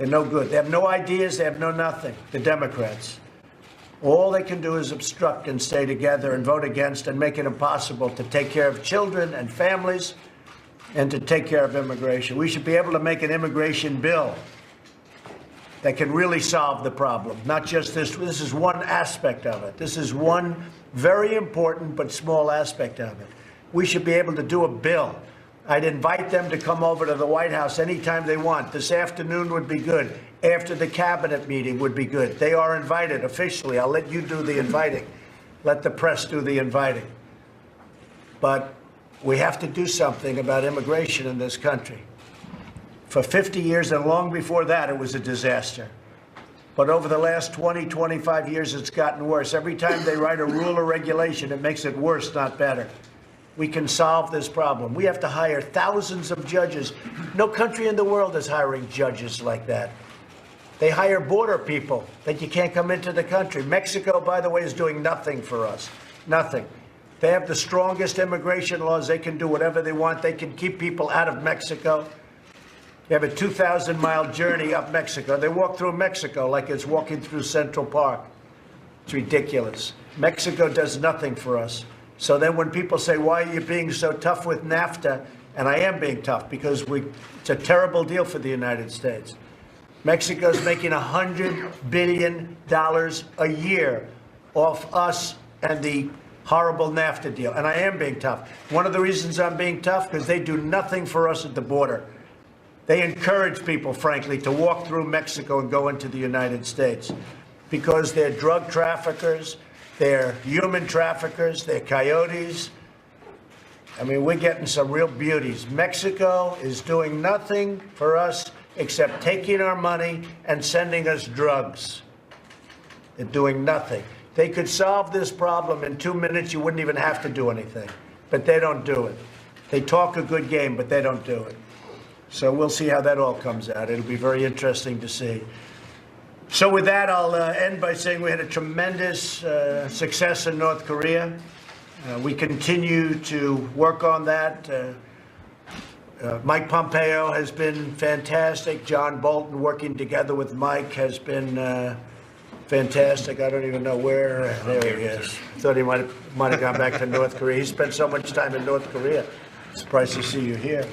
They're no good. They have no ideas. They have no nothing. The Democrats. All they can do is obstruct and stay together and vote against and make it impossible to take care of children and families and to take care of immigration. We should be able to make an immigration bill that can really solve the problem, not just this. This is one aspect of it. This is one very important but small aspect of it. We should be able to do a bill. I'd invite them to come over to the White House anytime they want. This afternoon would be good. After the cabinet meeting would be good. They are invited officially. I'll let you do the inviting. Let the press do the inviting. But we have to do something about immigration in this country. For 50 years and long before that, it was a disaster. But over the last 20, 25 years, it's gotten worse. Every time they write a rule or regulation, it makes it worse, not better. We can solve this problem. We have to hire thousands of judges. No country in the world is hiring judges like that. They hire border people that you can't come into the country. Mexico, by the way, is doing nothing for us. Nothing. They have the strongest immigration laws. They can do whatever they want. They can keep people out of Mexico. They have a 2,000-mile journey up Mexico. They walk through Mexico like it's walking through Central Park. It's ridiculous. Mexico does nothing for us. So then when people say, why are you being so tough with NAFTA? And I am being tough because it's a terrible deal for the United States. Mexico's making $100 billion a year off us and the horrible NAFTA deal. And I am being tough. One of the reasons I'm being tough, because they do nothing for us at the border. They encourage people, frankly, to walk through Mexico and go into the United States because they're drug traffickers, they're human traffickers, they're coyotes. I mean, we're getting some real beauties. Mexico is doing nothing for us except taking our money and sending us drugs. They're doing nothing. They could solve this problem in 2 minutes. You wouldn't even have to do anything. But they don't do it. They talk a good game, but they don't do it. So we'll see how that all comes out. It'll be very interesting to see. So with that, I'll end by saying we had a tremendous success in North Korea. We continue to work on that. Mike Pompeo has been fantastic. John Bolton working together with Mike has been fantastic. I don't even know where. There he is. Thought he might have gone back to North Korea. He spent so much time in North Korea. Surprised to see you here.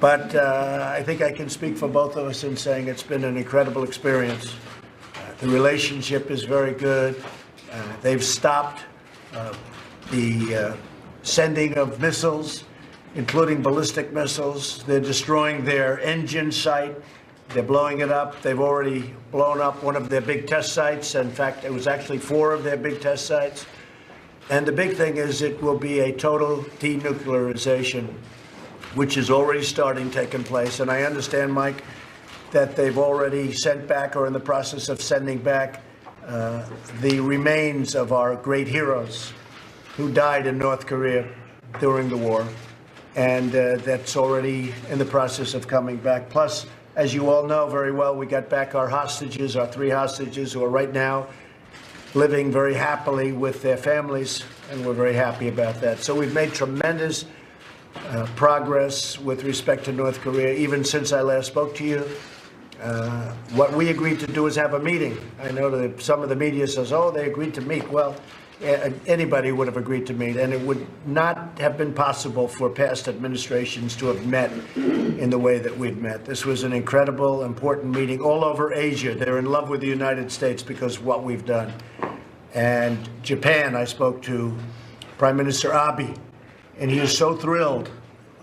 But I think I can speak for both of us in saying it's been an incredible experience. The relationship is very good. They've stopped the sending of missiles, including ballistic missiles. They're destroying their engine site. They're blowing it up. They've already blown up one of their big test sites. In fact, it was actually 4 of their big test sites. And the big thing is it will be a total denuclearization, which is already taking place. And I understand, Mike, that they've already sent back or in the process of sending back the remains of our great heroes who died in North Korea during the war. And that's already in the process of coming back. Plus, as you all know very well, we got back our hostages, our 3 hostages who are right now living very happily with their families, and we're very happy about that. So we've made tremendous progress with respect to North Korea, even since I last spoke to you. What we agreed to do is have a meeting. I know that some of the media says, oh, they agreed to meet. Well, anybody would have agreed to meet, and it would not have been possible for past administrations to have met in the way that we've met. This was an incredible, important meeting all over Asia. They're in love with the United States because of what we've done. And Japan, I spoke to Prime Minister Abe, and he is so thrilled.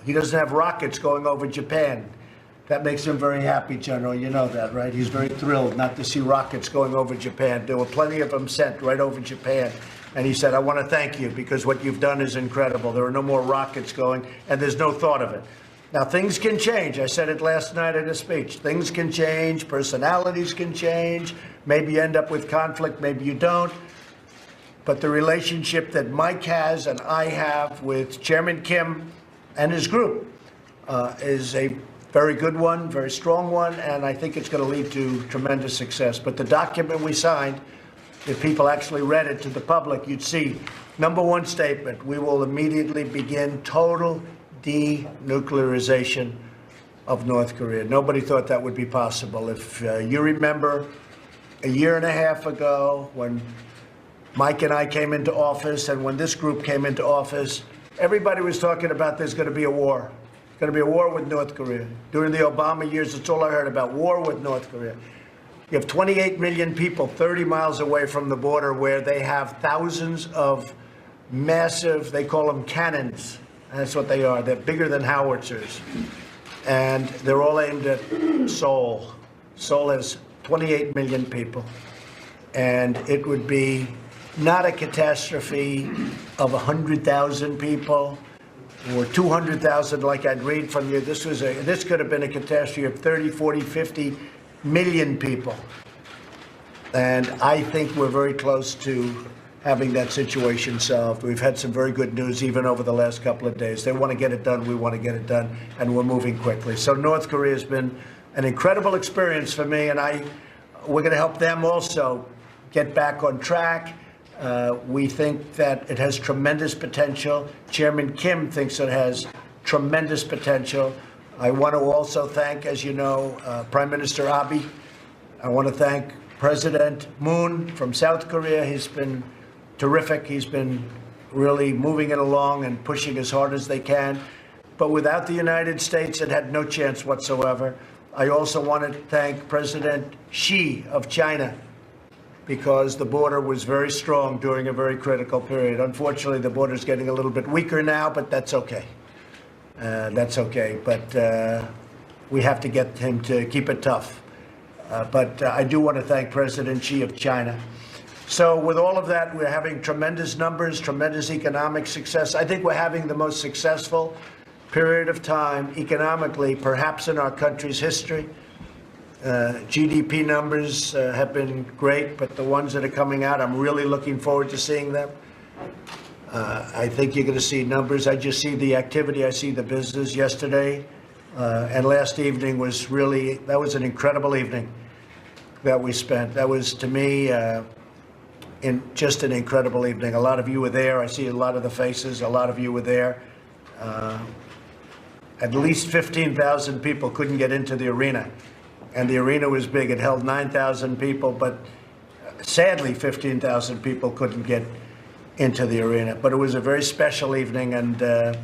He doesn't have rockets going over Japan. That makes him very happy, General. You know that, right? He's very thrilled not to see rockets going over Japan. There were plenty of them sent right over Japan. And he said, I want to thank you because what you've done is incredible. There are no more rockets going, and there's no thought of it. Now, things can change. I said it last night in a speech. Things can change. Personalities can change. Maybe you end up with conflict. Maybe you don't. But the relationship that Mike has and I have with Chairman Kim and his group is a very good one, very strong one, and I think it's going to lead to tremendous success. But the document we signed, if people actually read it to the public, you'd see, number 1 statement, we will immediately begin total denuclearization of North Korea. Nobody thought that would be possible. If you remember a year and a half ago when Mike and I came into office, and when this group came into office, everybody was talking about there's going to be a war. Going to be a war with North Korea. During the Obama years, that's all I heard about, war with North Korea. You have 28 million people 30 miles away from the border where they have thousands of massive, they call them cannons. That's what they are. They're bigger than howitzers. And they're all aimed at Seoul. Seoul has 28 million people. And it would be not a catastrophe of 100,000 people or 200,000 like I'd read from you. This could have been a catastrophe of 30, 40, 50 million people. And I think we're very close to having that situation solved. We've had some very good news even over the last couple of days. They want to get it done, we want to get it done, and we're moving quickly. So North Korea has been an incredible experience for me, and we're going to help them also get back on track. We think that it has tremendous potential. Chairman Kim thinks it has tremendous potential. I want to also thank, as you know, Prime Minister Abe. I want to thank President Moon from South Korea. He's been terrific. He's been really moving it along and pushing as hard as they can. But without the United States, it had no chance whatsoever. I also want to thank President Xi of China, because the border was very strong during a very critical period. Unfortunately, the border is getting a little bit weaker now, but that's okay. But we have to get him to keep it tough. But I do want to thank President Xi of China. So with all of that, we're having tremendous numbers, tremendous economic success. I think we're having the most successful period of time economically, perhaps in our country's history. GDP numbers have been great, but the ones that are coming out, I'm really looking forward to seeing them. I think you're going to see numbers. I just see the activity. I see the business yesterday. And last evening was really, that was an incredible evening that we spent. That was, to me, just an incredible evening. A lot of you were there. I see a lot of the faces. A lot of you were there. At least 15,000 people couldn't get into the arena. And the arena was big. It held 9,000 people, but sadly, 15,000 people couldn't get into the arena. But it was a very special evening, and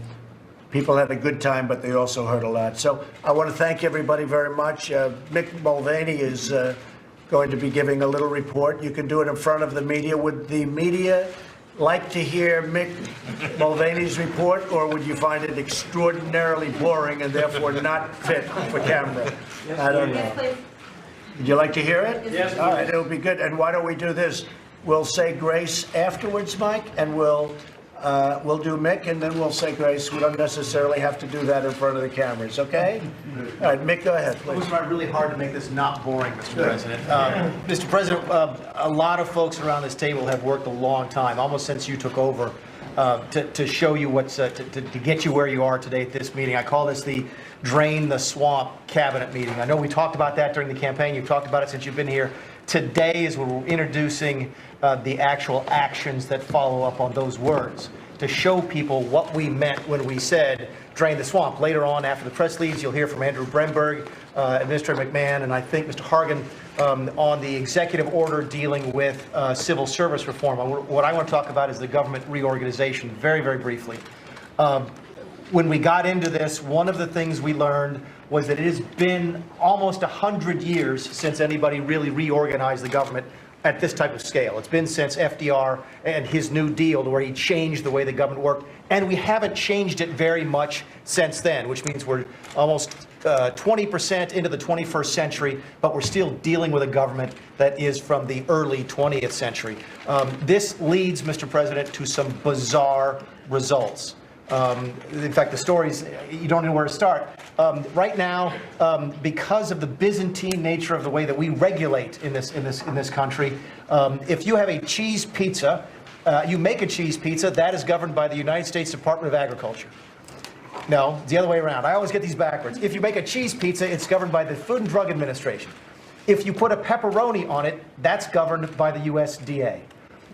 people had a good time, but they also heard a lot. So I want to thank everybody very much. Mick Mulvaney is going to be giving a little report. You can do it in front of the media. Would the media like to hear Mick Mulvaney's report, or would you find it extraordinarily boring and therefore not fit for camera? I don't know. Would you like to hear it? Yes. All right, it'll be good. And why don't we do this? We'll say grace afterwards, Mike, and we'll do Mick, and then we'll say grace. We don't necessarily have to do that in front of the cameras, okay? All right, Mick, go ahead, please. We'll try really hard to make this not boring, Mr. President. Mr. President, a lot of folks around this table have worked a long time, almost since you took over, to show you what's, to get you where you are today at this meeting. I call this the Drain the Swamp Cabinet meeting. I know we talked about that during the campaign. You've talked about it since you've been here. Today is when we're introducing the actual actions that follow up on those words, to show people what we meant when we said drain the swamp. Later on, after the press leaves, you'll hear from Andrew Bremberg, Administrator McMahon, and I think Mr. Hargan on the executive order dealing with civil service reform. What I want to talk about is the government reorganization, very, very briefly. When we got into this, one of the things we learned was that it has been almost 100 years since anybody really reorganized the government at this type of scale. It's been since FDR and his New Deal, where he changed the way the government worked, and we haven't changed it very much since then, which means we're almost 20% into the 21st century, but we're still dealing with a government that is from the early 20th century. This leads, Mr. President, to some bizarre results. In fact, the stories, you don't know where to start. Right now, because of the Byzantine nature of the way that we regulate in this country, if you have a cheese pizza, you make a cheese pizza, that is governed by the United States Department of Agriculture. No, it's the other way around. I always get these backwards. If you make a cheese pizza, it's governed by the Food and Drug Administration. If you put a pepperoni on it, that's governed by the USDA.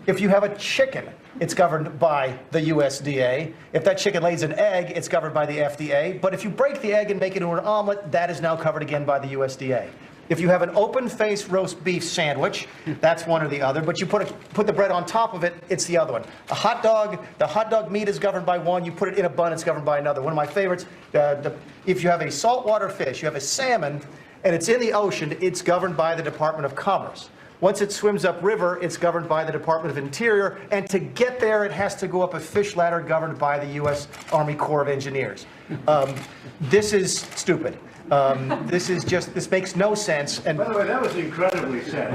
If you have a chicken, it's governed by the USDA. If that chicken lays an egg, it's governed by the FDA. But if you break the egg and make it into an omelet, that is now covered again by the USDA. If you have an open-faced roast beef sandwich, that's one or the other. But you put the bread on top of it, it's the other one. A hot dog, the hot dog meat is governed by one. You put it in a bun, it's governed by another. One of my favorites, if you have a saltwater fish, you have a salmon, and it's in the ocean, it's governed by the Department of Commerce. Once it swims upriver, it's governed by the Department of Interior, and to get there, it has to go up a fish ladder governed by the U.S. Army Corps of Engineers. This is stupid. This makes no sense. And by the way, that was incredibly sad.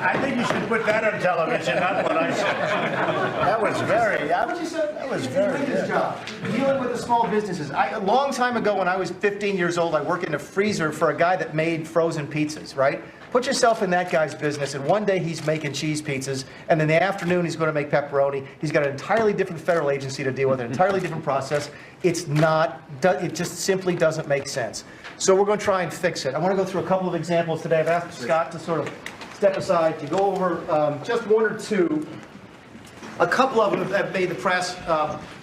I think you should put that on television, not what I said. That was very good. Dealing with the small businesses. A long time ago, when I was 15 years old, I worked in a freezer for a guy that made frozen pizzas, right? Put yourself in that guy's business, and one day he's making cheese pizzas, and in the afternoon he's going to make pepperoni. He's got an entirely different federal agency to deal with, an entirely different process. It just simply doesn't make sense. So we're going to try and fix it. I want to go through a couple of examples today. I've asked Scott to sort of step aside to go over just one or two. A couple of them have made the press.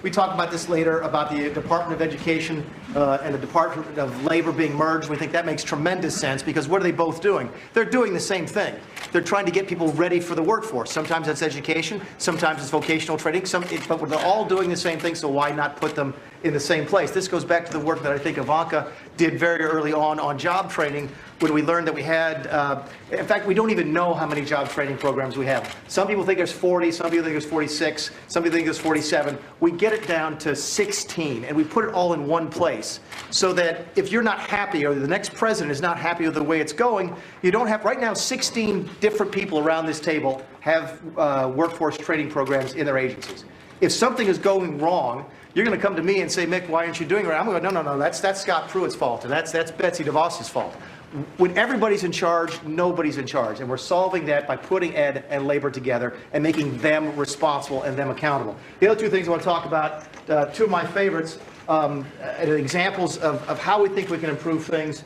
We talk about this later, about the Department of Education and the Department of Labor being merged. We think that makes tremendous sense, because what are they both doing? They're doing the same thing. They're trying to get people ready for the workforce. Sometimes that's education, sometimes it's vocational training, but they're all doing the same thing, so why not put them in the same place? This goes back to the work that I think Ivanka did very early on job training, when we learned that we had, in fact, we don't even know how many job training programs we have. Some people think there's 40, some people think there's 46, some people think there's 47. We get it down to 16, and we put it all in one place, so that if you're not happy, or the next president is not happy with the way it's going, you don't have, right now, 16 different people around this table have workforce training programs in their agencies. If something is going wrong, you're going to come to me and say, Mick, why aren't you doing it? I'm going to go, no, that's Scott Pruitt's fault, and that's Betsy DeVos's fault. When everybody's in charge, nobody's in charge. And we're solving that by putting ed and labor together and making them responsible and them accountable. The other two things I want to talk about, two of my favorites, examples of how we think we can improve things.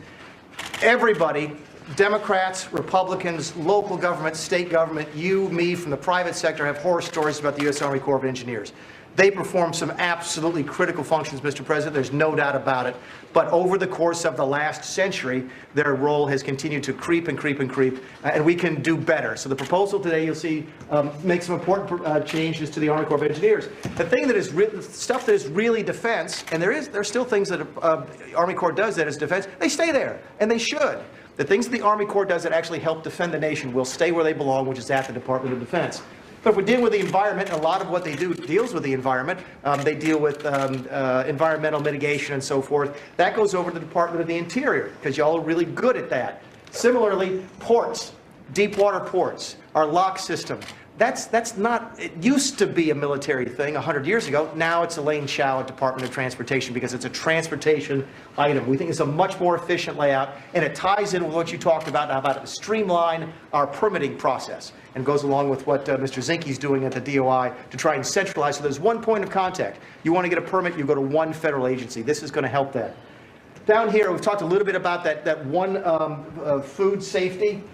Everybody, Democrats, Republicans, local government, state government, you, me, from the private sector, have horror stories about the U.S. Army Corps of Engineers. They perform some absolutely critical functions, Mr. President. There's no doubt about it. But over the course of the last century, their role has continued to creep and creep and creep, and we can do better. So the proposal today, you'll see, makes some important changes to the Army Corps of Engineers. The thing that is stuff that is really defense, and there's still things that Army Corps does that is defense. They stay there, and they should. The things that the Army Corps does that actually help defend the nation will stay where they belong, which is at the Department of Defense. But if we deal with the environment, and a lot of what they do deals with the environment, they deal with environmental mitigation and so forth, that goes over to the Department of the Interior, because y'all are really good at that. Similarly, ports, deep water ports, our lock system. That's not, it used to be a military thing 100 years ago. Now it's Elaine Chao at Department of Transportation, because it's a transportation item. We think it's a much more efficient layout, and it ties in with what you talked about streamline our permitting process, and goes along with what Mr. Zinke's doing at the DOI to try and centralize. So there's one point of contact. You want to get a permit, you go to one federal agency. This is going to help that. Down here, we've talked a little bit about that one food safety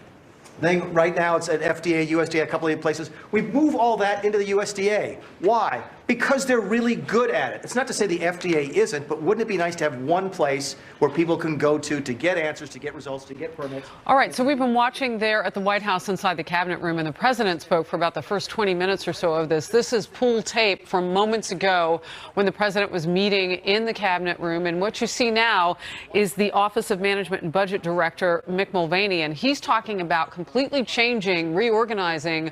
thing. Right now it's at FDA, USDA, a couple of places. We move all that into the USDA. Why? Because they're really good at it. It's not to say the FDA isn't, but wouldn't it be nice to have one place where people can go to get answers, to get results, to get permits? All right, so we've been watching there at the White House inside the cabinet room, and the president spoke for about the first 20 minutes or so of this. This is pool tape from moments ago when the president was meeting in the cabinet room, and what you see now is the Office of Management and Budget Director, Mick Mulvaney, and he's talking about completely changing, reorganizing,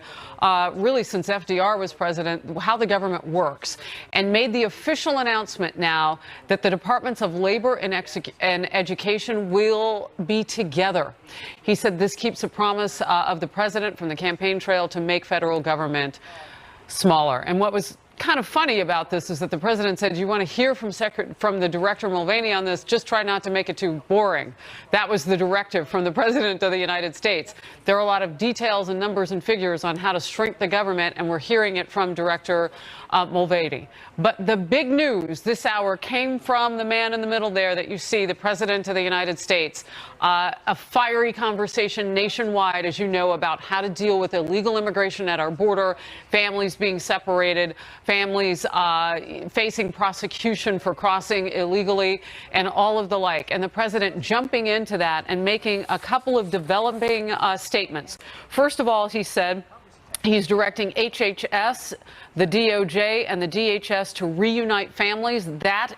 really since FDR was president, how the government works, and made the official announcement now that the Departments of Labor and Education will be together. He said this keeps a promise of the president from the campaign trail to make federal government smaller. And what was kind of funny about this is that the president said, you want to hear from the Director Mulvaney on this, just try not to make it too boring. That was the directive from the President of the United States. There are a lot of details and numbers and figures on how to shrink the government, and we're hearing it from Director Mulvaney. But the big news this hour came from the man in the middle there that you see, the President of the United States. A fiery conversation nationwide, as you know, about how to deal with illegal immigration at our border, families being separated, families facing prosecution for crossing illegally, and all of the like. And the president jumping into that and making a couple of developing statements. First of all, he said he's directing HHS, the DOJ, and the DHS to reunite families. That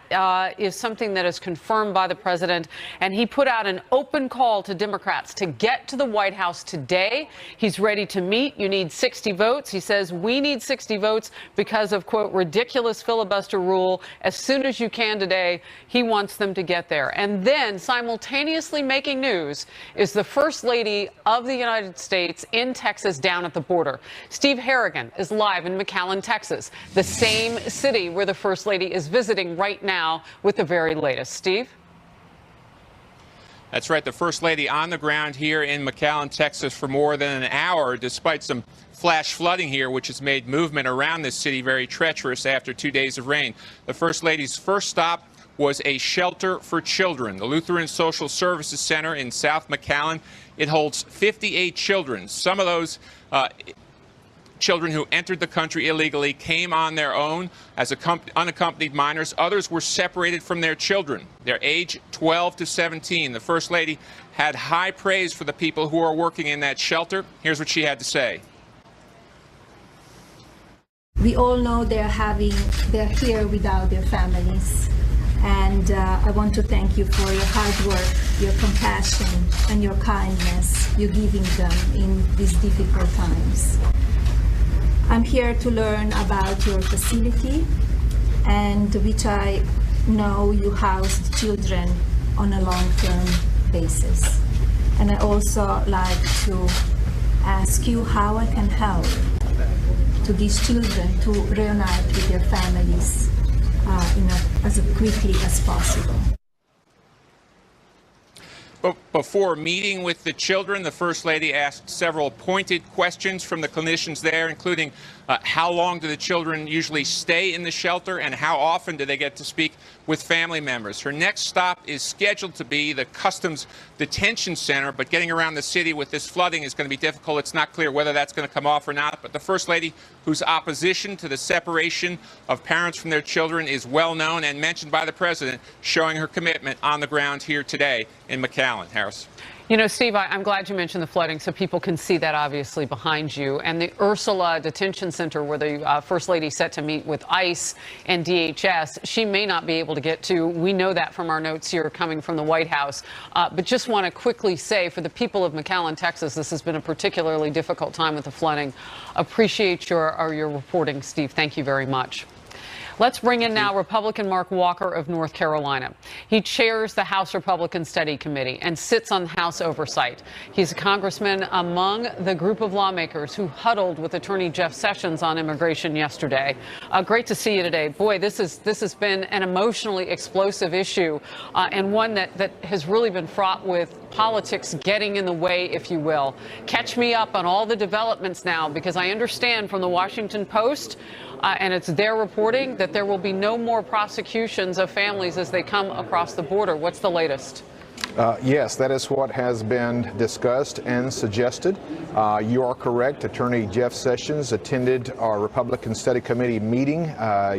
is something that is confirmed by the president. And he put out an open call to Democrats to get to the White House today. He's ready to meet. You need 60 votes. He says we need 60 votes because of, quote, ridiculous filibuster rule. As soon as you can today, he wants them to get there. And then simultaneously making news is the First Lady of the United States in Texas down at the border. Steve Harrigan is live in McAllen, Texas, the same city where the First Lady is visiting right now with the very latest. Steve? That's right. The First Lady on the ground here in McAllen, Texas for more than an hour, despite some flash flooding here, which has made movement around this city very treacherous after 2 days of rain. The First Lady's first stop was a shelter for children, the Lutheran Social Services Center in South McAllen. It holds 58 children. Some of those children who entered the country illegally came on their own as unaccompanied minors. Others were separated from their children. Their age 12 to 17. The First Lady had high praise for the people who are working in that shelter. Here's what she had to say. We all know they're here without their families. And I want to thank you for your hard work, your compassion, and your kindness you're giving them in these difficult times. I'm here to learn about your facility, and which I know you house children on a long-term basis. And I also like to ask you how I can help to these children to reunite with their families as quickly as possible. But before meeting with the children, the First Lady asked several pointed questions from the clinicians there, including how long do the children usually stay in the shelter and how often do they get to speak with family members. Her next stop is scheduled to be the Customs Detention Center, but getting around the city with this flooding is going to be difficult. It's not clear whether that's going to come off or not. But the First Lady, whose opposition to the separation of parents from their children is well known and mentioned by the president, showing her commitment on the ground here today in McAllen. Harris. You know, Steve, I'm glad you mentioned the flooding so people can see that obviously behind you. And the Ursula Detention Center, where the First Lady set to meet with ICE and DHS, she may not be able to get to. We know that from our notes here coming from the White House. But just want to quickly say, for the people of McAllen, Texas, this has been a particularly difficult time with the flooding. Appreciate your reporting, Steve. Thank you very much. Let's bring in now Republican Mark Walker of North Carolina. He chairs the House Republican Study Committee and sits on House Oversight. He's a congressman among the group of lawmakers who huddled with Attorney Jeff Sessions on immigration yesterday. Great to see you today. Boy, this has been an emotionally explosive issue and one that has really been fraught with politics getting in the way, if you will. Catch me up on all the developments now, because I understand from the Washington Post and it's their reporting that there will be no more prosecutions of families as they come across the border. What's the latest? Yes, that is what has been discussed and suggested. You are correct. Attorney Jeff Sessions attended our Republican Study Committee meeting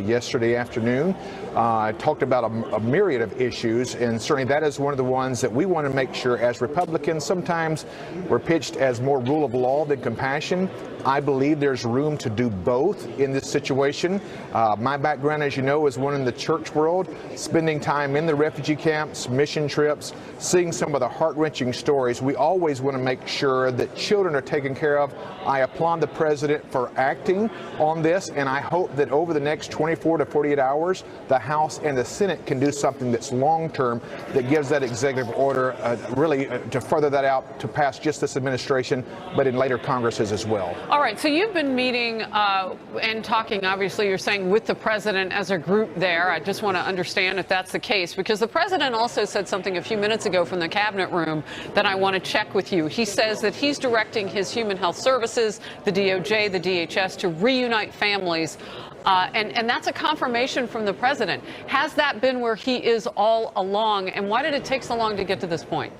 yesterday afternoon. Talked about a myriad of issues, and certainly that is one of the ones that we want to make sure as Republicans. Sometimes we're pitched as more rule of law than compassion. I believe there's room to do both in this situation. My background, as you know, is one in the church world, spending time in the refugee camps, mission trips, seeing some of the heart-wrenching stories. We always want to make sure that children are taken care of. I applaud the president for acting on this, and I hope that over the next 24 to 48 hours, the House and the Senate can do something that's long-term, that gives that executive order really to further that out to pass just this administration, but in later Congresses as well. All right, so you've been meeting and talking, obviously, you're saying with the president as a group there. I just want to understand if that's the case, because the president also said something a few minutes ago from the cabinet room that I want to check with you. He says that he's directing his human health services, the DOJ, the DHS, to reunite families. And that's a confirmation from the president. Has that been where he is all along? And why did it take so long to get to this point?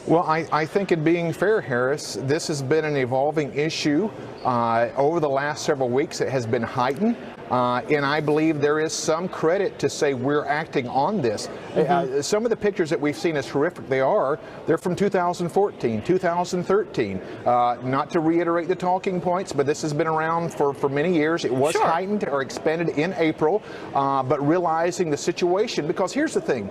Well, I think in being fair, Harris, this has been an evolving issue. Over the last several weeks, it has been heightened. And I believe there is some credit to say we're acting on this. Some of the pictures that we've seen, as horrific they're from 2014, 2013. Not to reiterate the talking points, but this has been around for many years. It was heightened or expanded in April, but realizing the situation, because here's the thing,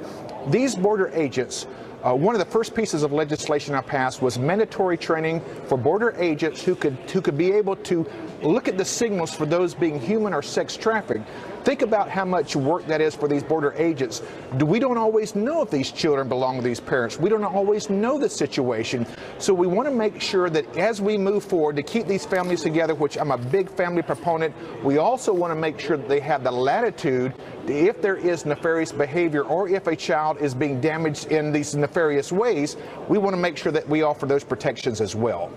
these border agents, one of the first pieces of legislation I passed was mandatory training for border agents who could be able to look at the signals for those being human or sex trafficked. Think about how much work that is for these border agents. We don't always know if these children belong to these parents. We don't always know the situation. So we want to make sure that as we move forward to keep these families together, which I'm a big family proponent, we also want to make sure that they have the latitude if there is nefarious behavior or if a child is being damaged in these nefarious ways. We want to make sure that we offer those protections as well.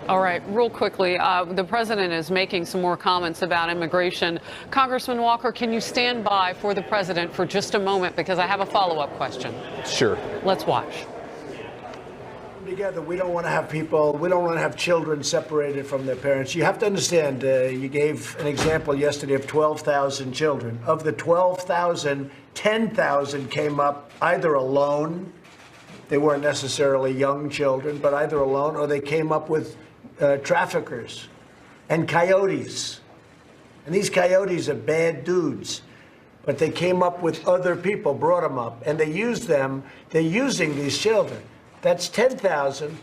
All right, real quickly, the president is making some more comments about immigration. Congressman Walker, can you stand by for the president for just a moment, because I have a follow-up question. Sure. Let's watch. Together, we don't want to have children separated from their parents. You have to understand, you gave an example yesterday of 12,000 children. Of the 12,000, 10,000 came up either alone. They weren't necessarily young children, but either alone, or they came up with traffickers and coyotes. And these coyotes are bad dudes. But they came up with other people, brought them up, and they used them. They're using these children. That's 10,000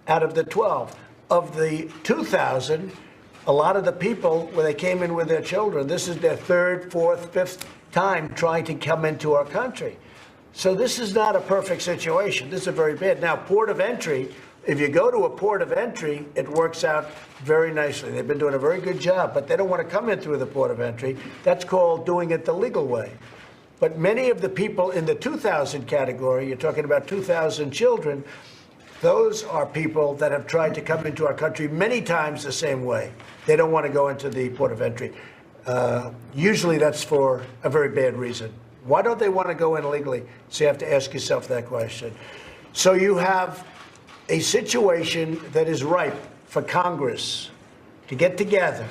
out of the 12. Of the 2,000, a lot of the people, when they came in with their children, this is their third, fourth, fifth time trying to come into our country. So this is not a perfect situation. This is very bad. Now, port of entry, if you go to a port of entry, it works out very nicely. They've been doing a very good job, but they don't want to come in through the port of entry. That's called doing it the legal way. But many of the people in the 2,000 category, you're talking about 2,000 children, those are people that have tried to come into our country many times the same way. They don't want to go into the port of entry. Usually that's for a very bad reason. Why don't they want to go in illegally? So you have to ask yourself that question. So you have a situation that is ripe for Congress to get together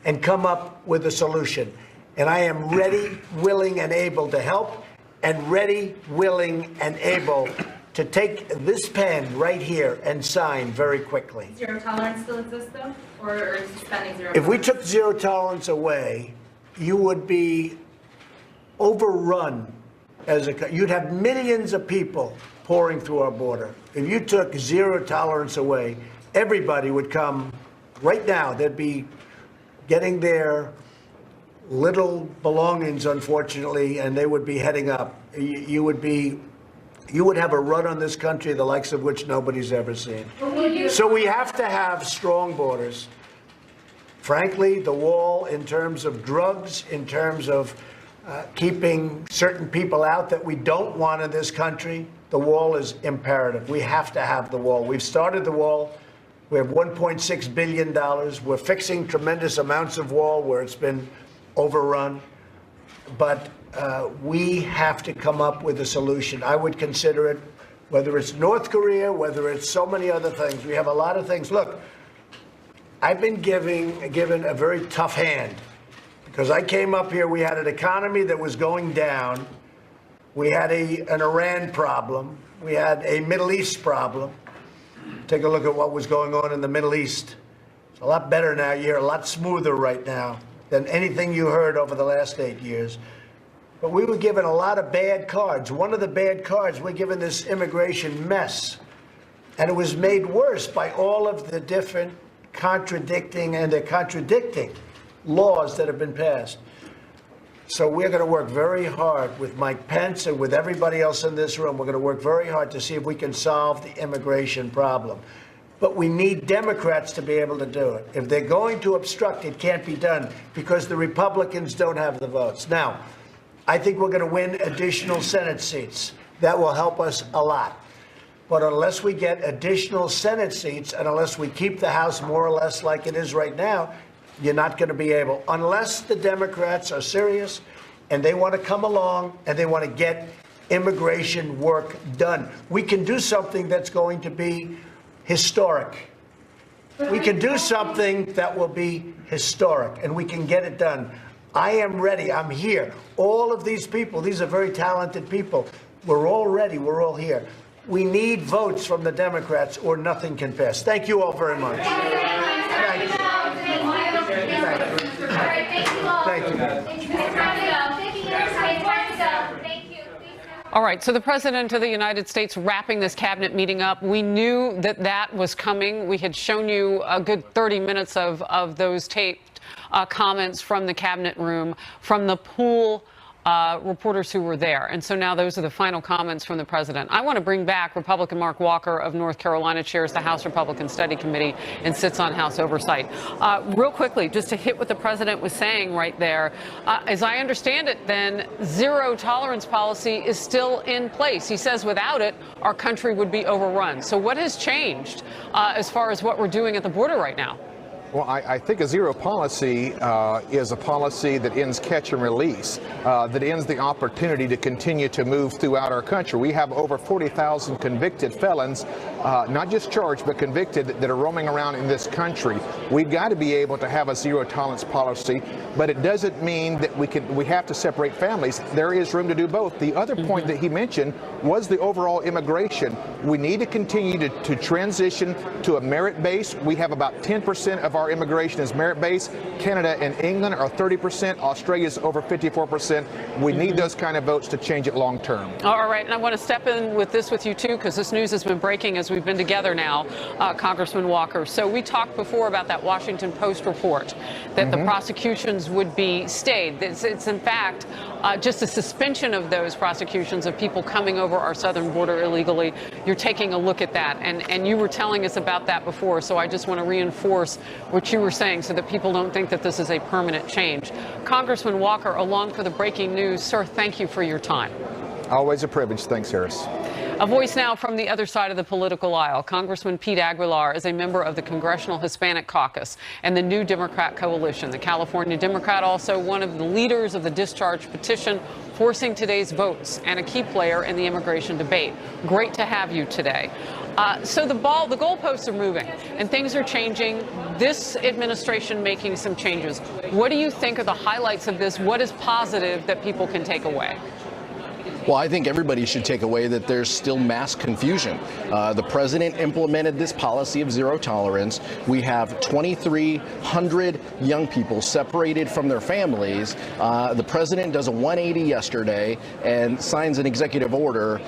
and come up with a solution. And I am ready, willing, and able to help, and ready, willing, and able to take this pen right here and sign very quickly. Zero tolerance still exists, though? Or is suspending zero If we tolerance? took zero tolerance away, you would be overrun you'd have millions of people pouring through our border. If you took zero tolerance away, everybody would come right now. They'd be getting their little belongings, unfortunately, and they would be heading up. You would have a run on this country, the likes of which nobody's ever seen. So we have to have strong borders. Frankly, the wall, in terms of drugs, in terms of keeping certain people out that we don't want in this country, the wall is imperative. We have to have the wall. We've started the wall. We have $1.6 billion. We're fixing tremendous amounts of wall where it's been overrun. But we have to come up with a solution. I would consider it, whether it's North Korea, whether it's so many other things. We have a lot of things. Look, I've been given a very tough hand. Because I came up here, we had an economy that was going down. We had an Iran problem. We had a Middle East problem. Take a look at what was going on in the Middle East. It's a lot better now. You're a lot smoother right now than anything you heard over the last 8 years. But we were given a lot of bad cards. One of the bad cards, we're given this immigration mess. And it was made worse by all of the different contradicting laws that have been passed. So we're going to work very hard with Mike Pence and with everybody else in this room. We're going to work very hard to see if we can solve the immigration problem. But we need Democrats to be able to do it. If they're going to obstruct, it can't be done because the Republicans don't have the votes. Now, I think we're going to win additional Senate seats. That will help us a lot. But unless we get additional Senate seats and unless we keep the House more or less like it is right now, you're not going to be able, unless the Democrats are serious and they want to come along and they want to get immigration work done. We can do something that's going to be historic. We can do something that will be historic, and we can get it done. I am ready. I'm here. All of these people, these are very talented people. We're all ready. We're all here. We need votes from the Democrats or nothing can pass. Thank you all very much. Thank you. Thank you. All right, so the President of the United States wrapping this cabinet meeting up. We knew that that was coming. We had shown you a good 30 minutes of those taped comments from the cabinet room, from the pool reporters who were there. And so now those are the final comments from the president. I want to bring back Republican Mark Walker of North Carolina, chairs the House Republican Study Committee and sits on House Oversight. Real quickly, just to hit what the president was saying right there, as I understand it, then zero tolerance policy is still in place. He says without it, our country would be overrun. So what has changed as far as what we're doing at the border right now? Well, I think a zero policy is a policy that ends catch and release, that ends the opportunity to continue to move throughout our country. We have over 40,000 convicted felons, not just charged, but convicted, that are roaming around in this country. We've got to be able to have a zero tolerance policy, but it doesn't mean that we have to separate families. There is room to do both. The other point that he mentioned was the overall immigration. We need to continue to transition to a merit base. We have about 10% of our immigration is merit-based. Canada and England are 30%. Australia is over 54%. We need those kind of votes to change it long term. All right, and I want to step in with this with you too, because this news has been breaking as we've been together now, Congressman Walker. So we talked before about that Washington Post report that the prosecutions would be stayed. It's in fact just a suspension of those prosecutions of people coming over our southern border illegally. You're taking a look at that, and you were telling us about that before, so I just want to reinforce what you were saying so that people don't think that this is a permanent change. Congressman Walker, along for the breaking news. Sir, thank you for your time. Always a privilege. Thanks, Harris. A voice now from the other side of the political aisle. Congressman Pete Aguilar is a member of the Congressional Hispanic Caucus and the New Democrat Coalition. The California Democrat, also one of the leaders of the discharge petition forcing today's votes and a key player in the immigration debate. Great to have you today. So the goalposts are moving and things are changing. This administration making some changes. What do you think are the highlights of this? What is positive that people can take away? Well, I think everybody should take away that there's still mass confusion. The president implemented this policy of zero tolerance. We have 2,300 young people separated from their families. The president does a 180 yesterday and signs an executive order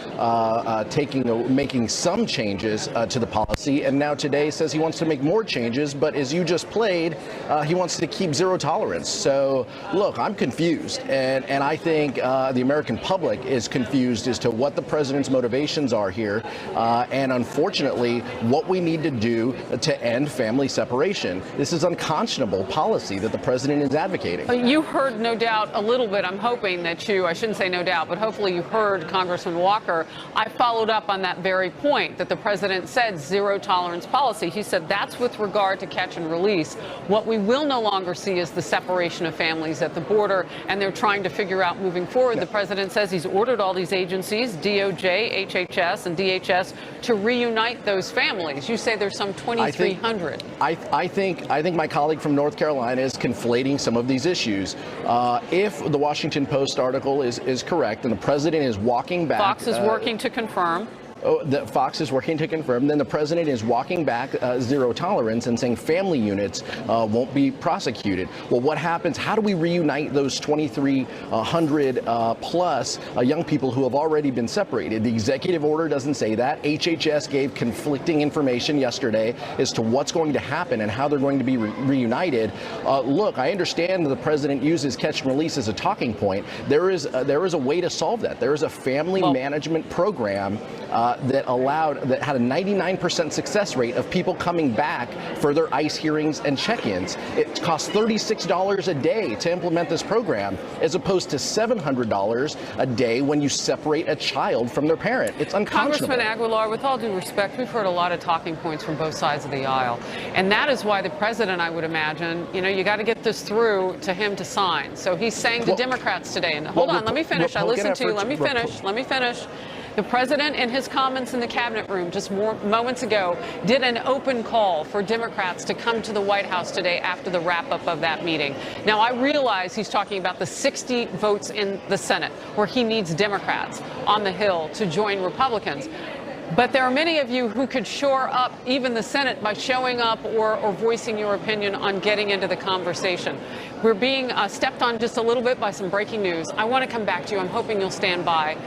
making some changes to the policy, and now today says he wants to make more changes, but as you just played, he wants to keep zero tolerance. So, look, I'm confused, and I think the American public is confused as to what the president's motivations are here, and unfortunately, what we need to do to end family separation. This is unconscionable policy that the president is advocating. You heard, no doubt, a little bit. I'm hoping that I shouldn't say no doubt, but hopefully you heard Congressman Walker. I followed up on that very point that the president said zero tolerance policy. He said that's with regard to catch and release. What we will no longer see is the separation of families at the border, and they're trying to figure out moving forward. The president says he's ordered all these agencies, DOJ, HHS, and DHS, to reunite those families. You say there's some 2,300. I think my colleague from North Carolina is conflating some of these issues. If the Washington Post article is correct and the president is walking back, Fox is working to confirm. Fox is working to confirm. Then the president is walking back zero tolerance and saying family units won't be prosecuted. Well, what happens? How do we reunite those 2,300 plus young people who have already been separated? The executive order doesn't say that. HHS gave conflicting information yesterday as to what's going to happen and how they're going to be reunited. Look, I understand that the president uses catch and release as a talking point. There is a way to solve that. There is a family management program that had a 99% success rate of people coming back for their ICE hearings and check-ins. It costs $36 a day to implement this program, as opposed to $700 a day when you separate a child from their parent. It's unconscionable. Congressman Aguilar, with all due respect, we've heard a lot of talking points from both sides of the aisle. And that is why the president, I would imagine, you got to get this through to him to sign. So he's saying to Democrats today, and hold on, let me finish. I listened to you. Let me finish. The president, in his comments in the cabinet room just moments ago, did an open call for Democrats to come to the White House today after the wrap-up of that meeting. Now, I realize he's talking about the 60 votes in the Senate, where he needs Democrats on the Hill to join Republicans. But there are many of you who could shore up even the Senate by showing up or voicing your opinion on getting into the conversation. We're being stepped on just a little bit by some breaking news. I want to come back to you. I'm hoping you'll stand by.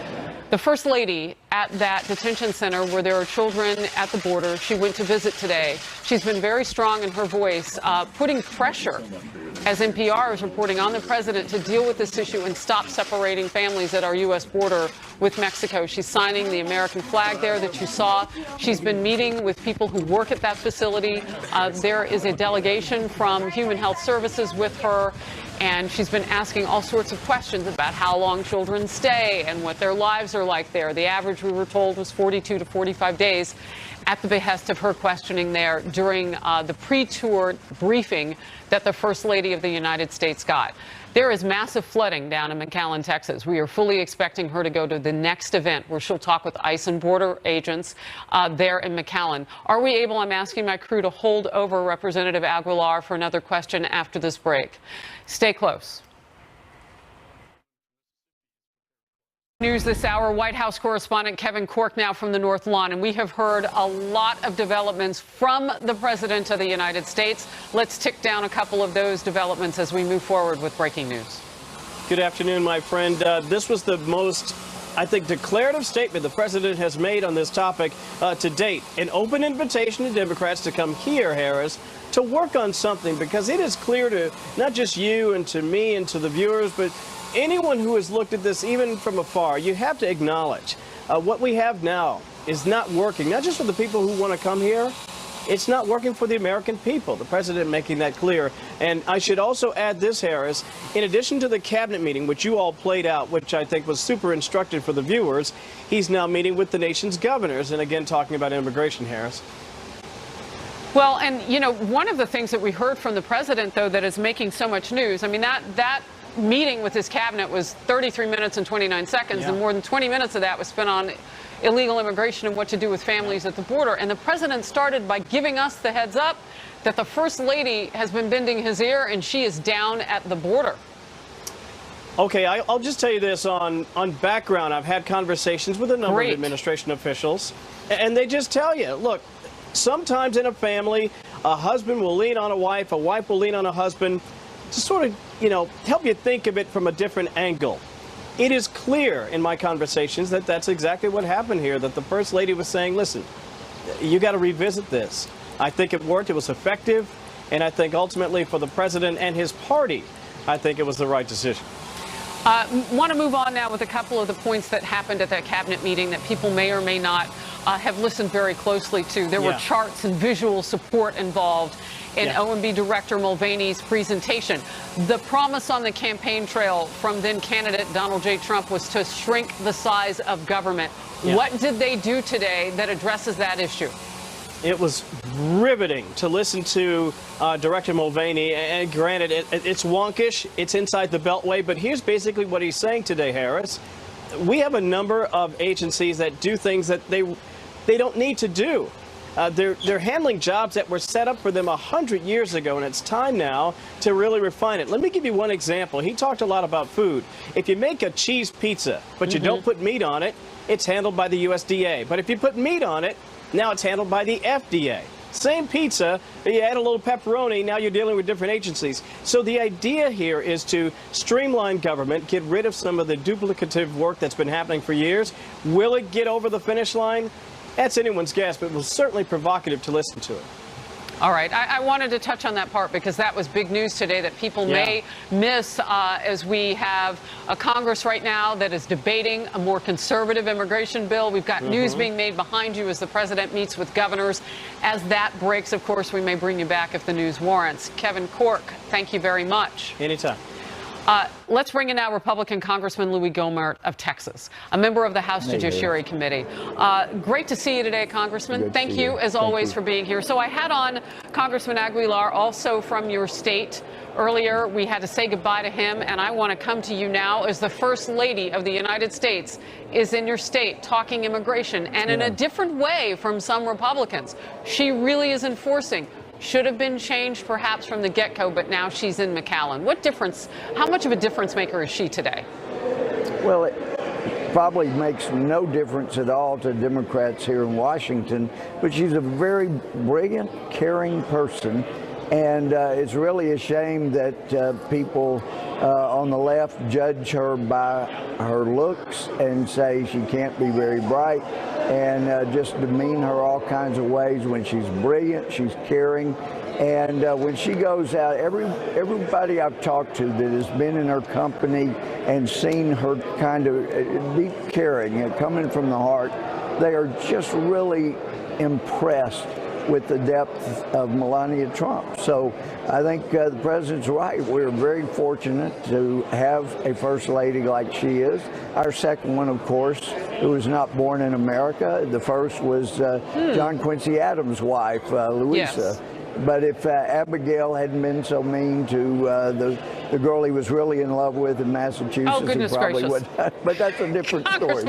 The First Lady at that detention center where there are children at the border, she went to visit today. She's been very strong in her voice, putting pressure, as NPR is reporting, on the president to deal with this issue and stop separating families at our U.S. border with Mexico. She's signing the American flag there that you saw. She's been meeting with people who work at that facility. There is a delegation from Human Health Services with her. And she's been asking all sorts of questions about how long children stay and what their lives are like there. The average, we were told, was 42 to 45 days, at the behest of her questioning there during the pre-tour briefing that the First Lady of the United States got. There is massive flooding down in McAllen, Texas. We are fully expecting her to go to the next event where she'll talk with ICE and border agents there in McAllen. Are we able, I'm asking my crew, to hold over Representative Aguilar for another question after this break? Stay close. News this hour, White House correspondent Kevin Corke now from the North Lawn, and we have heard a lot of developments from the President of the United States. Let's tick down a couple of those developments as we move forward with breaking news. Good afternoon, my friend. This was the most, I think, declarative statement the President has made on this topic to date. An open invitation to Democrats to come here, Harris, to work on something, because it is clear to not just you and to me and to the viewers, but anyone who has looked at this even from afar, you have to acknowledge what we have now is not working, not just for the people who want to come here. It's not working for the American people. The president making that clear. And I should also add this, Harris, in addition to the cabinet meeting, which you all played out, which I think was super instructive for the viewers, he's now meeting with the nation's governors and again talking about immigration, Harris. Well, and, one of the things that we heard from the president, though, that is making so much news, I mean, that meeting with his cabinet was 33 minutes and 29 seconds, and more than 20 minutes of that was spent on illegal immigration and what to do with families at the border. And the president started by giving us the heads up that the First Lady has been bending his ear, and she is down at the border. Okay, I'll just tell you this on background. I've had conversations with a number of administration officials, and they just tell you, look, sometimes in a family, a husband will lean on a wife will lean on a husband to sort of, help you think of it from a different angle. It is clear in my conversations that that's exactly what happened here, that the First Lady was saying, listen, you got to revisit this. I think it worked. It was effective. And I think ultimately for the president and his party, I think it was the right decision. Want to move on now with a couple of the points that happened at that cabinet meeting that people may or may not have listened very closely to. There were charts and visual support involved in OMB Director Mulvaney's presentation. The promise on the campaign trail from then candidate Donald J. Trump was to shrink the size of government. What did they do today that addresses that issue? It was riveting to listen to Director Mulvaney, and granted, it's wonkish, it's inside the Beltway, but here's basically what he's saying today, Harris. We have a number of agencies that do things that they don't need to do. They're handling jobs that were set up for them 100 years ago, and it's time now to really refine it. Let me give you one example. He talked a lot about food. If you make a cheese pizza, but you don't put meat on it, it's handled by the USDA. But if you put meat on it, now it's handled by the FDA. Same pizza, you add a little pepperoni, now you're dealing with different agencies. So the idea here is to streamline government, get rid of some of the duplicative work that's been happening for years. Will it get over the finish line? That's anyone's guess, but it was certainly provocative to listen to it. All right. I wanted to touch on that part because that was big news today that people may miss as we have a Congress right now that is debating a more conservative immigration bill. We've got news being made behind you as the president meets with governors. As that breaks, of course, we may bring you back if the news warrants. Kevin Corke, thank you very much. Anytime. Let's bring in now Republican Congressman Louis Gohmert of Texas, a member of the House Judiciary Committee. Great to see you today, Congressman. Thank you, as always, for being here. So I had on Congressman Aguilar, also from your state. Earlier, we had to say goodbye to him, and I want to come to you now as the First Lady of the United States is in your state talking immigration, and in a different way from some Republicans. She really is enforcing. Should have been changed perhaps from the get-go, but now she's in McAllen. What difference, how much of a difference maker is she today? Well, it probably makes no difference at all to Democrats here in Washington, but she's a very brilliant, caring person. And it's really a shame that people on the left judge her by her looks and say she can't be very bright and just demean her all kinds of ways when she's brilliant, she's caring. And when she goes out, everybody I've talked to that has been in her company and seen her kind of deep caring, coming from the heart, they are just really impressed with the depth of Melania Trump. So I think the president's right. We're very fortunate to have a first lady like she is. Our second one, of course, who was not born in America. The first was John Quincy Adams' wife, Louisa. Yes. But if Abigail hadn't been so mean to the girl he was really in love with in Massachusetts, he probably gracious. would. But that's a different story.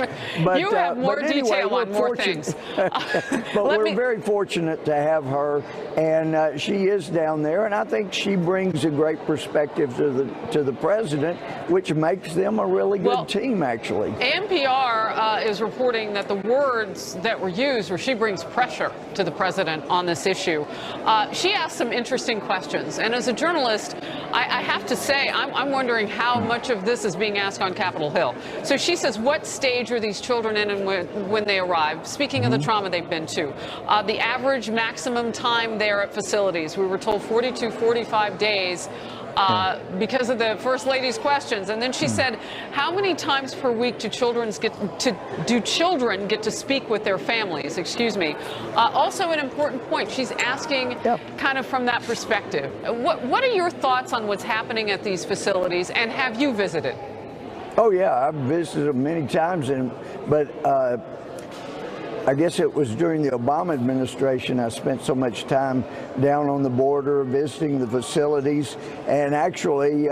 But, you have more detail on more things. But we're very fortunate to have her, and she is down there, and I think she brings a great perspective to the president, which makes them a really good team, actually. NPR is reporting that the words that were used were she brings pressure to the president on this issue. She asked some interesting questions, and as a journalist, I have to say I'm wondering how much of this is being asked on Capitol Hill. So she says, what stage are these children in and when they arrive? Speaking of the trauma they've been to, the average maximum time there at facilities, we were told 42, 45 days. Because of the First Lady's questions. And then she said, how many times per week do children get to speak with their families? Excuse me. Also an important point. She's asking kind of from that perspective. What are your thoughts on what's happening at these facilities, and have you visited? Oh, yeah, I've visited them many times, but I guess it was during the Obama administration I spent so much time down on the border visiting the facilities, and actually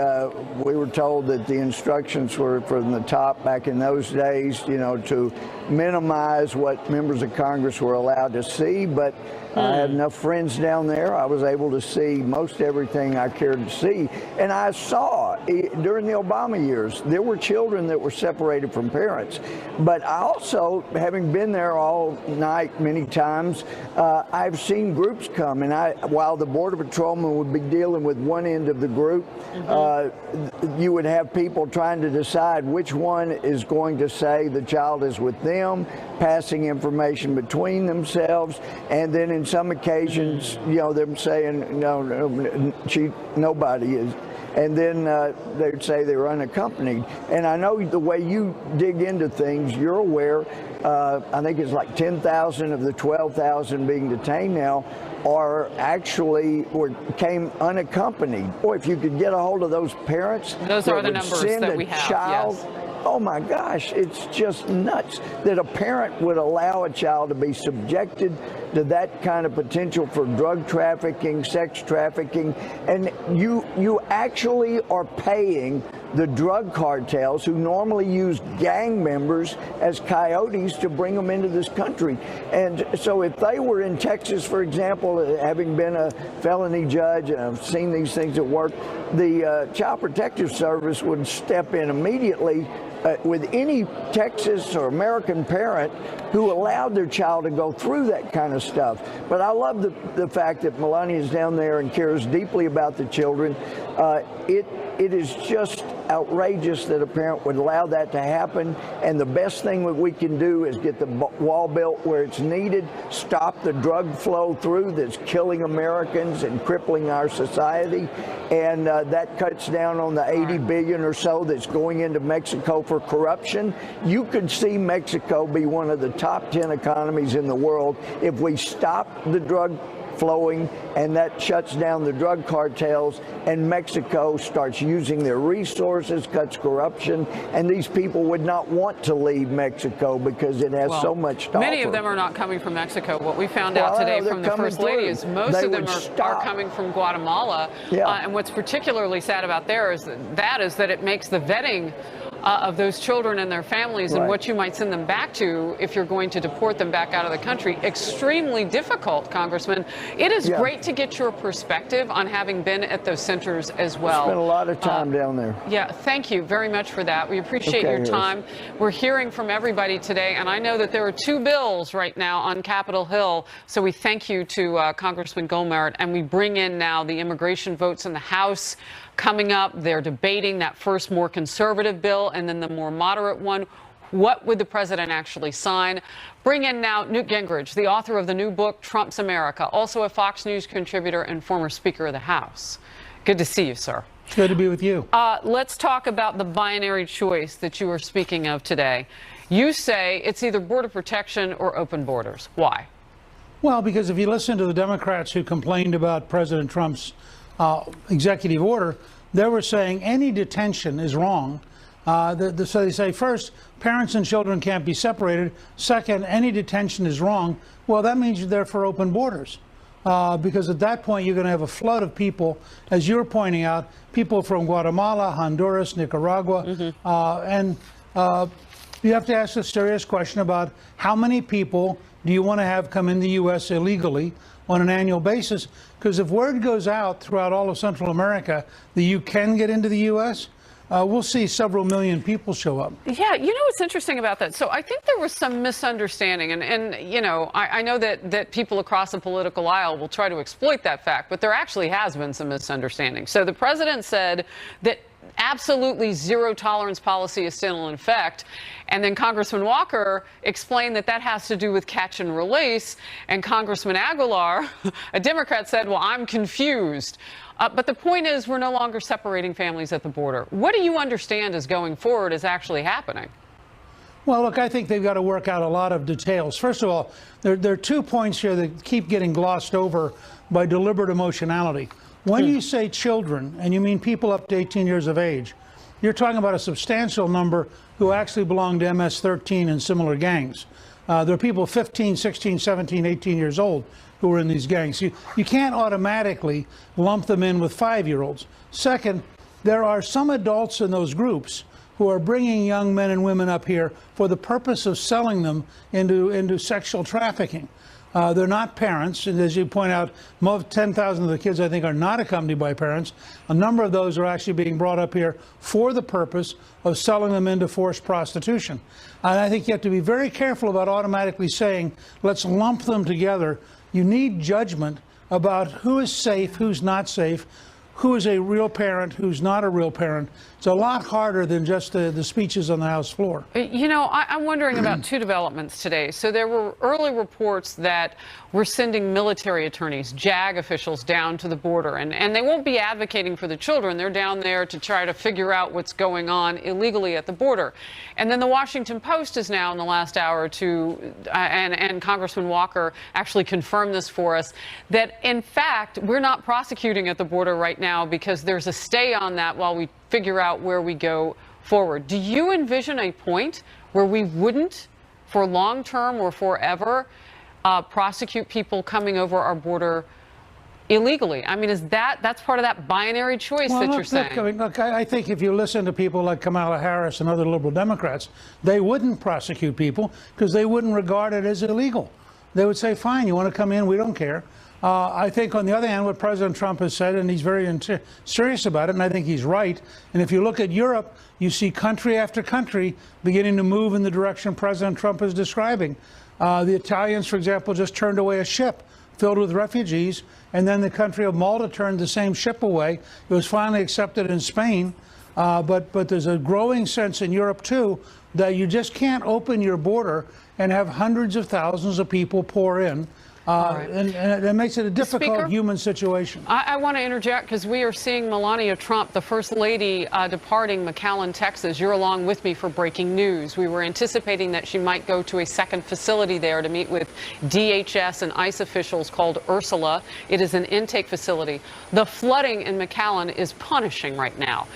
we were told that the instructions were from the top back in those days, you know, to minimize what members of Congress were allowed to see, but I had enough friends down there. I was able to see most everything I cared to see. And I saw during the Obama years, there were children that were separated from parents. But I also, having been there all night many times, I've seen groups come. And while the Border Patrolman would be dealing with one end of the group, you would have people trying to decide which one is going to say the child is with them, passing information between themselves, and then in some occasions, you know, them saying, no, nobody is. And then they'd say they were unaccompanied. And I know the way you dig into things, you're aware, I think it's like 10,000 of the 12,000 being detained now are actually came unaccompanied. Boy, if you could get a hold of those parents, those are the numbers that we have. Child, yes. Oh my gosh, it's just nuts that a parent would allow a child to be subjected to that kind of potential for drug trafficking, sex trafficking, and you actually are paying the drug cartels who normally use gang members as coyotes to bring them into this country. And so if they were in Texas, for example, having been a felony judge, and I've seen these things at work, the Child Protective Service would step in immediately with any Texas or American parent who allowed their child to go through that kind of stuff. But I love the fact that Melania is down there and cares deeply about the children. It is just outrageous that a parent would allow that to happen. And the best thing that we can do is get the wall built where it's needed, stop the drug flow through that's killing Americans and crippling our society. And that cuts down on the 80 billion or so that's going into Mexico for corruption. You could see Mexico be one of the top 10 economies in the world if we stop the drug flowing, and that shuts down the drug cartels, and Mexico starts using their resources, cuts corruption, and these people would not want to leave Mexico because it has so much to many offer. of them are not coming from Mexico. What we found out today from the First Lady is most of them are coming from Guatemala. And what's particularly sad about there is that it makes the vetting of those children and their families and what you might send them back to if you're going to deport them back out of the country extremely difficult, Congressman. It is great to get your perspective on having been at those centers as well. Spent a lot of time down there. Yeah, thank you very much for that. We appreciate your time. We're hearing from everybody today, and I know that there are 2 bills right now on Capitol Hill, so we thank you to Congressman Goldmerit, and we bring in now the immigration votes in the House. Coming up, they're debating that first more conservative bill and then the more moderate one. What would the president actually sign? Bring in now Newt Gingrich, the author of the new book, Trump's America, also a Fox News contributor and former Speaker of the House. Good to see you, sir. It's good to be with you. Let's talk about the binary choice that you were speaking of today. You say it's either border protection or open borders. Why? Well, because if you listen to the Democrats who complained about President Trump's executive order, they were saying any detention is wrong. So they say, first, parents and children can't be separated. Second, any detention is wrong. Well, that means you're there for open borders. Because at that point, you're going to have a flood of people, as you're pointing out, people from Guatemala, Honduras, Nicaragua. And you have to ask a serious question about how many people do you want to have come in the U.S. illegally on an annual basis? Because if word goes out throughout all of Central America that you can get into the U.S., we'll see several million people show up. Yeah, you know what's interesting about that? So I think there was some misunderstanding, and you know, I know that people across the political aisle will try to exploit that fact, but there actually has been some misunderstanding. So the president said that absolutely zero tolerance policy is still in effect. And then Congressman Walker explained that that has to do with catch and release. And Congressman Aguilar, a Democrat, said, well, I'm confused. But the point is, we're no longer separating families at the border. What do you understand is going forward is actually happening? Well, look, I think they've got to work out a lot of details. First of all, there are 2 points here that keep getting glossed over by deliberate emotionality. When you say children, and you mean people up to 18 years of age, you're talking about a substantial number who actually belong to MS-13 and similar gangs. There are people 15, 16, 17, 18 years old who are in these gangs. You can't automatically lump them in with 5-year-olds. Second, there are some adults in those groups who are bringing young men and women up here for the purpose of selling them into sexual trafficking. They're not parents, and as you point out, 10,000 of the kids, I think, are not accompanied by parents. A number of those are actually being brought up here for the purpose of selling them into forced prostitution. And I think you have to be very careful about automatically saying, let's lump them together. You need judgment about who is safe, who's not safe, who is a real parent, who's not a real parent. It's a lot harder than just the speeches on the House floor. You know, I'm wondering about 2 developments today. So there were early reports that we're sending military attorneys, JAG officials, down to the border. And they won't be advocating for the children. They're down there to try to figure out what's going on illegally at the border. And then the Washington Post is now in the last hour or 2, and Congressman Walker actually confirmed this for us, that in fact, we're not prosecuting at the border right now because there's a stay on that while we figure out where we go forward. Do you envision a point where we wouldn't, for long term or forever, prosecute people coming over our border illegally? I mean, that's part of that binary choice that you're saying? Look, I think if you listen to people like Kamala Harris and other liberal Democrats, they wouldn't prosecute people because they wouldn't regard it as illegal. They would say, fine, you want to come in, we don't care. I think, on the other hand, what President Trump has said, and he's very serious about it, and I think he's right. And if you look at Europe, you see country after country beginning to move in the direction President Trump is describing. The Italians, for example, just turned away a ship filled with refugees, and then the country of Malta turned the same ship away. It was finally accepted in Spain. but there's a growing sense in Europe, too, that you just can't open your border and have hundreds of thousands of people pour in. And it makes it a difficult Speaker, human situation. I want to interject because we are seeing Melania Trump, the First Lady, departing McAllen, Texas. You're along with me for breaking news. We were anticipating that she might go to a second facility there to meet with DHS and ICE officials called Ursula. It is an intake facility. The flooding in McAllen is punishing right now.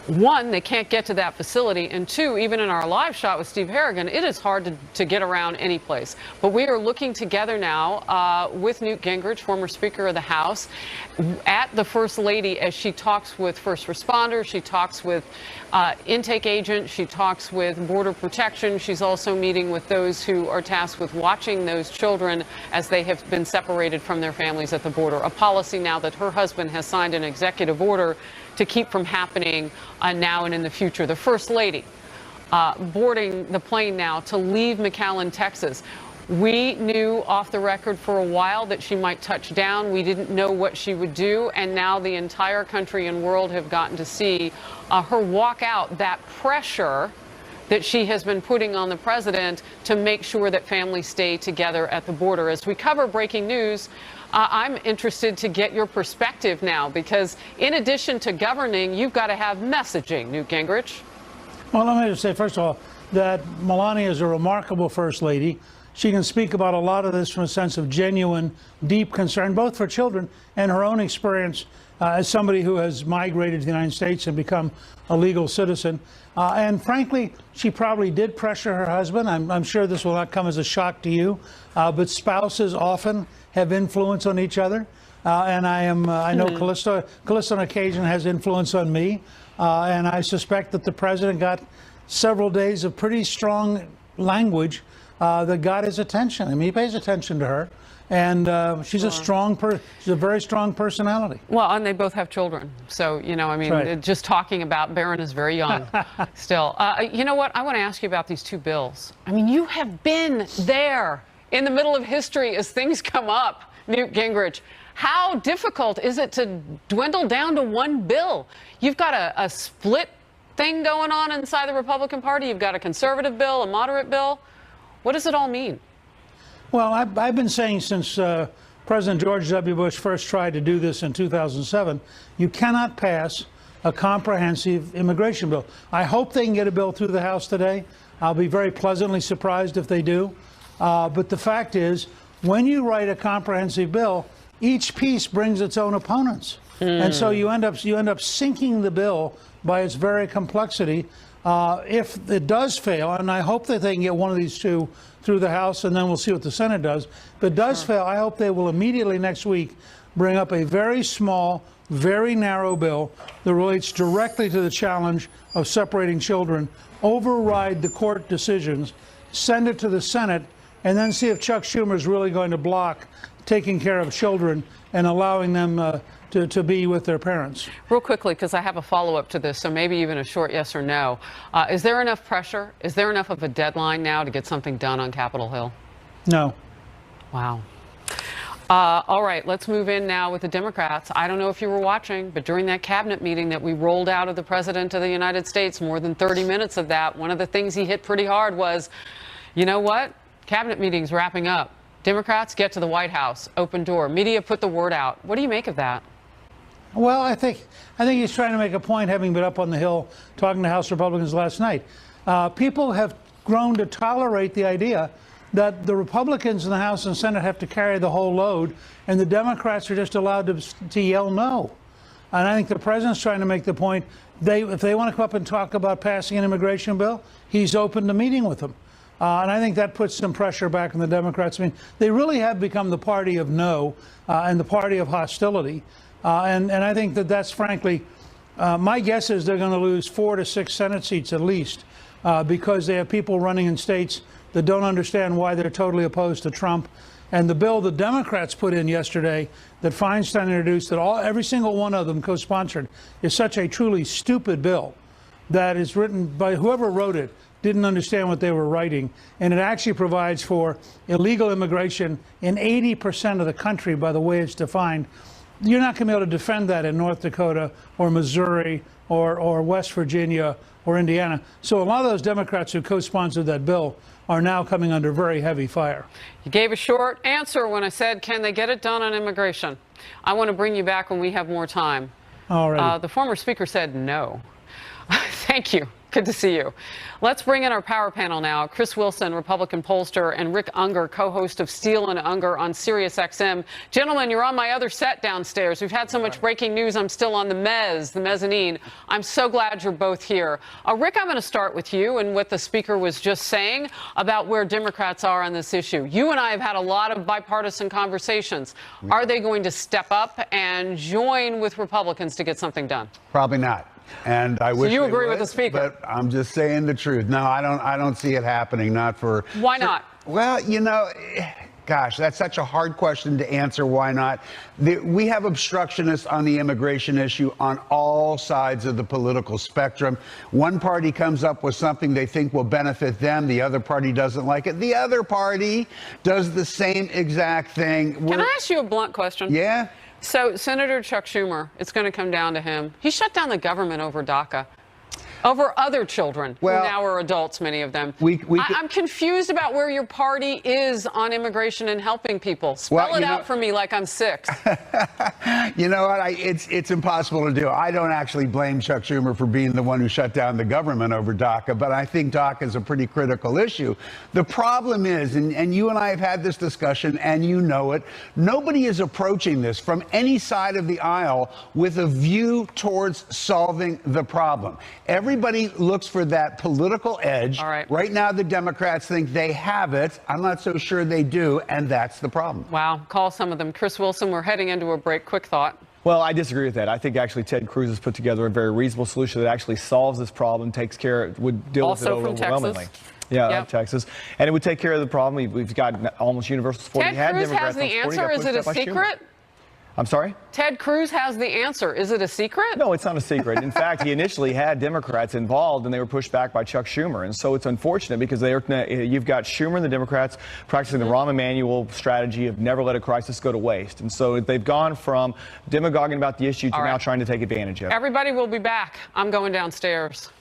One, they can't get to that facility, and two, even in our live shot with Steve Harrigan, it is hard to get around any place. But we are looking together now with Newt Gingrich, former Speaker of the House, at the First Lady as she talks with first responders, she talks with intake agents, she talks with Border Protection. She's also meeting with those who are tasked with watching those children as they have been separated from their families at the border. A policy now that her husband has signed an executive order to keep from happening now and in the future. The First Lady boarding the plane now to leave McAllen, Texas. We knew off the record for a while that she might touch down. We didn't know what she would do, and now the entire country and world have gotten to see her walk out that pressure that she has been putting on the president to make sure that families stay together at the border. As we cover breaking news, I'm interested to get your perspective now, because in addition to governing, you've got to have messaging, Newt Gingrich. Well, let me just say, first of all, that Melania is a remarkable First Lady. She can speak about a lot of this from a sense of genuine, deep concern, both for children and her own experience as somebody who has migrated to the United States and become a legal citizen. And frankly, she probably did pressure her husband. I'm sure this will not come as a shock to you, but spouses often have influence on each other. And I know Callisto on occasion has influence on me. And I suspect that the president got several days of pretty strong language that got his attention. I mean, he pays attention to her. And she's she's a very strong personality. Well, and they both have children. So, you know, I mean, right. Just talking about Barron is very young still. You know what? I want to ask you about these two bills. I mean, you have been there in the middle of history as things come up, Newt Gingrich. How difficult is it to dwindle down to one bill? You've got a split thing going on inside the Republican Party. You've got a conservative bill, a moderate bill. What does it all mean? Well, I've been saying since President George W. Bush first tried to do this in 2007, you cannot pass a comprehensive immigration bill. I hope they can get a bill through the House today. I'll be very pleasantly surprised if they do. But the fact is, when you write a comprehensive bill, each piece brings its own opponents. And so you end up sinking the bill by its very complexity. If it does fail, and I hope that they can get one of these two through the House, and then we'll see what the Senate does. If it does fail, I hope they will immediately next week bring up a very small, very narrow bill that relates directly to the challenge of separating children, override the court decisions, send it to the Senate, and then see if Chuck Schumer is really going to block taking care of children and allowing them to be with their parents. Real quickly, because I have a follow-up to this, so maybe even a short yes or no. Is there enough pressure? Is there enough of a deadline now to get something done on Capitol Hill? No. Wow. All right, let's move in now with the Democrats. I don't know if you were watching, but during that cabinet meeting that we rolled out of the President of the United States, more than 30 minutes of that, one of the things he hit pretty hard was, you know what? Cabinet meeting's wrapping up. Democrats get to the White House, open door. Media put the word out. What do you make of that? Well, I think he's trying to make a point, having been up on the Hill talking to House Republicans last night. People have grown to tolerate the idea that the Republicans in the House and Senate have to carry the whole load, and the Democrats are just allowed to yell no. And I think the president's trying to make the point, if they want to come up and talk about passing an immigration bill, he's open to meeting with them. And I think that puts some pressure back on the Democrats. I mean, they really have become the party of no and the party of hostility. And I think that's frankly, my guess is they're going to lose 4 to 6 Senate seats at least because they have people running in states that don't understand why they're totally opposed to Trump. And the bill the Democrats put in yesterday that Feinstein introduced, that every single one of them co-sponsored, is such a truly stupid bill that is written by whoever wrote it didn't understand what they were writing. And it actually provides for illegal immigration in 80% of the country by the way it's defined. You're not going to be able to defend that in North Dakota or Missouri or West Virginia or Indiana. So a lot of those Democrats who co-sponsored that bill are now coming under very heavy fire. You gave a short answer when I said, can they get it done on immigration? I want to bring you back when we have more time. All right. The former speaker said no. Thank you. Good to see you. Let's bring in our power panel now. Chris Wilson, Republican pollster, and Rick Unger, co-host of Steele and Unger on Sirius XM. Gentlemen, you're on my other set downstairs. We've had so much breaking news. I'm still on the mezzanine. I'm so glad you're both here. Rick, I'm going to start with you and what the speaker was just saying about where Democrats are on this issue. You and I have had a lot of bipartisan conversations. Are they going to step up and join with Republicans to get something done? Probably not. And I wish you they agree would, with the speaker? But I'm just saying the truth. No, I don't see it happening. Not for. Why not? Well, you know, gosh, that's such a hard question to answer. Why not? We have obstructionists on the immigration issue on all sides of the political spectrum. One party comes up with something they think will benefit them. The other party doesn't like it. The other party does the same exact thing. Can I ask you a blunt question? Yeah. So Senator Chuck Schumer, it's going to come down to him. He shut down the government over DACA, over other children who now are adults, many of them. I'm confused about where your party is on immigration and helping people. Spell it out for me like I'm 6. You know what? It's impossible to do. I don't actually blame Chuck Schumer for being the one who shut down the government over DACA, but I think DACA is a pretty critical issue. The problem is, and you and I have had this discussion, and you know it, nobody is approaching this from any side of the aisle with a view towards solving the problem. Everybody looks for that political edge. All right. Right now, the Democrats think they have it. I'm not so sure they do, and that's the problem. Wow. Call some of them. Chris Wilson, we're heading into a break. Quick thought. Well, I disagree with that. I think actually Ted Cruz has put together a very reasonable solution that actually solves this problem, takes care, would deal with it overwhelmingly. Yeah, of Texas. And it would take care of the problem. We've got almost universal support. Ted Cruz has the answer. Is it a secret? I'm sorry? Ted Cruz has the answer. Is it a secret? No, it's not a secret. In fact, he initially had Democrats involved, and they were pushed back by Chuck Schumer. And so it's unfortunate because you've got Schumer and the Democrats practicing the Rahm Emanuel strategy of never let a crisis go to waste. And so they've gone from demagoguing about the issue to now trying to take advantage of it. Everybody will be back. I'm going downstairs.